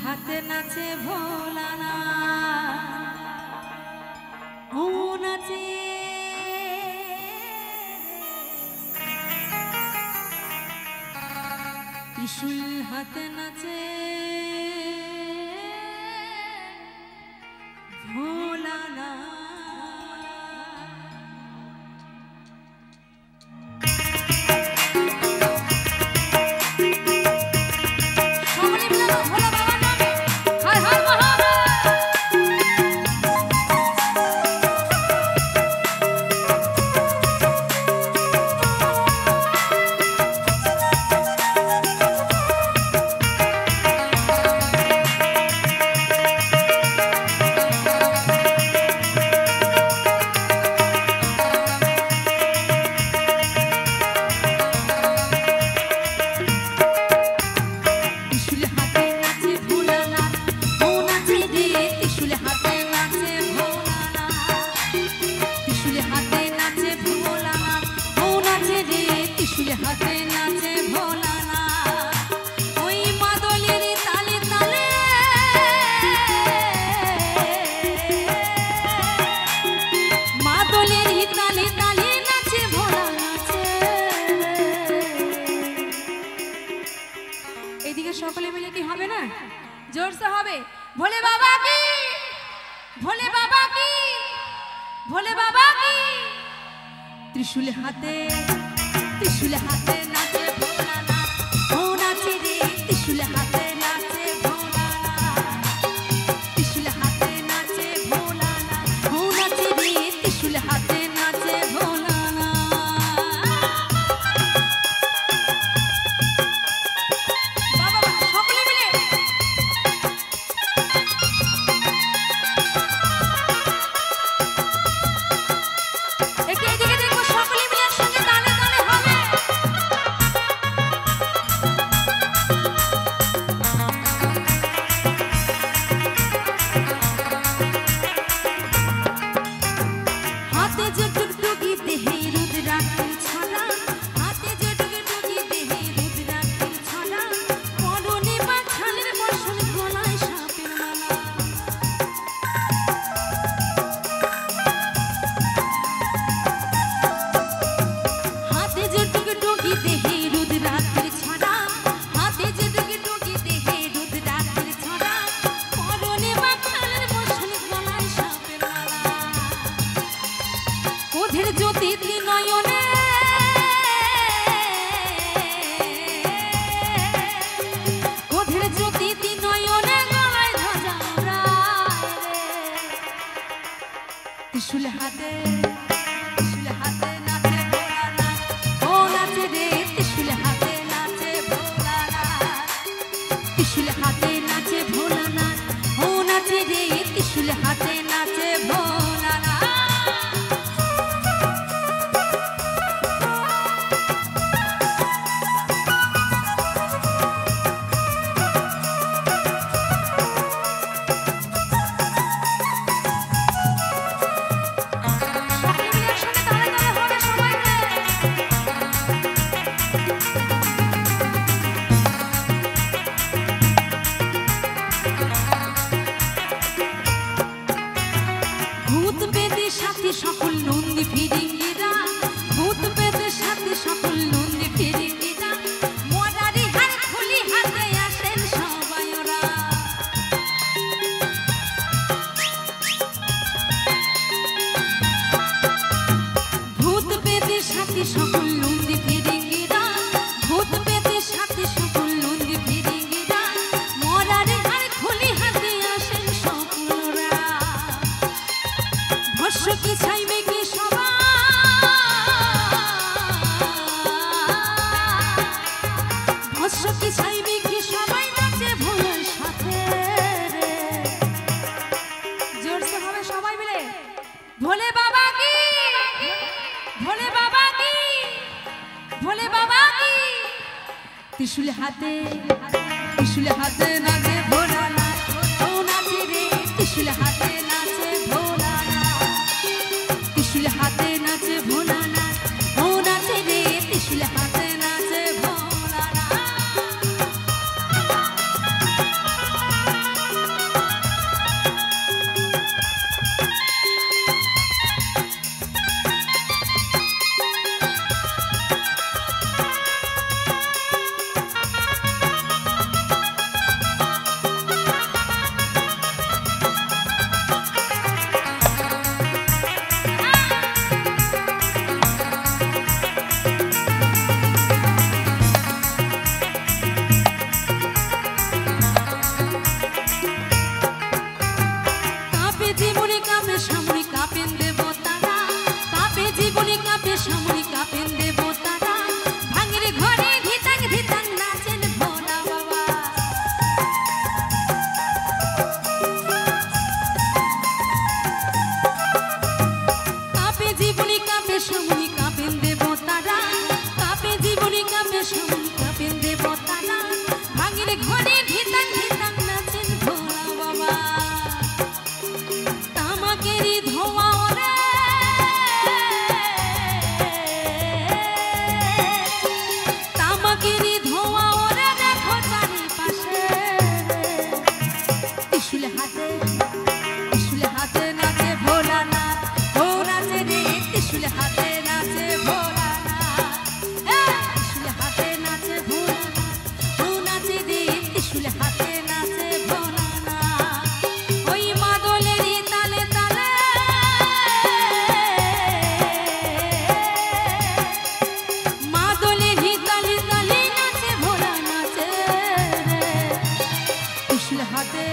হাতে নাচে ভোলানা ও নাচে ত্রিশূল হাতে নাচে ভোলানা সকলে মিলে কি হবে না জোরসে হবে ভোলে বাবা কি ভোলে বাবা কি ভোলে বাবা কি ত্রিশূল হাতে নাচে ভোলানা ও নাচে রে ত্রিশূল হাতে নাচে ভোলানা ত্রিশূল হাতে নাচে ভোলানা ও নাচে রে ত্রিশূল হাতে নাচে ভোলানা ত্রিশূল হাতে নাচে ভোলানা ও নাচে রে ত্রিশূল হাতে নাচে ভোলানা ত্রিশূল হাতে নাচে ভোলানা ও নাচে রে ত্রিশূল হাতে নাচে ভোলানা সকল নন্দী ফিরিঙ্গিরা ভূত পেতে সাথে সকল নন্দী ফিরিঙ্গিরা মরারি হার খুলি হাতে আসেন সবাই ওরা ভূত পেতে সাথে সকল নন্দী ফিরিঙ্গিরা ভূত পেতে সাথে সকল নন্দী ফিরিঙ্গিরা মরারি হার খুলি হাতে আসেন সকলরা ভস্য কি চাইবে কি সবাই ভস্য কি চাইবে কি সবাই নাচে ভোলার সাথে রে জোরসে হবে সবাই মিলে ভোলে বাবা কি ভোলে বাবা কি ভোলে বাবা কি ত্রিশূল হাতে নাচে ভোলানা ও নাচে রে ত্রিশূল হাতে নাচে ভোলানা ত্রিশূল হাতে নাচে ভোলানা ও নাচে রে ত্রিশূল হাতে নাচে ভোলানা ত্রিশূল হাতে নাচে ভোলানাথ, ও নাচে রে ত্রিশূল হাতে নাচে ভোলানাথ, ত্রিশূল হাতে নাচে ভোলানাথ, ও নাচে রে ত্রিশূল হাতে নাচে ভোলানাথ। ওই মাদলেরই তালে তালে, মাদলেরই তালে তালে নাচে ভোলা নাচে রে ত্রিশূল হাতে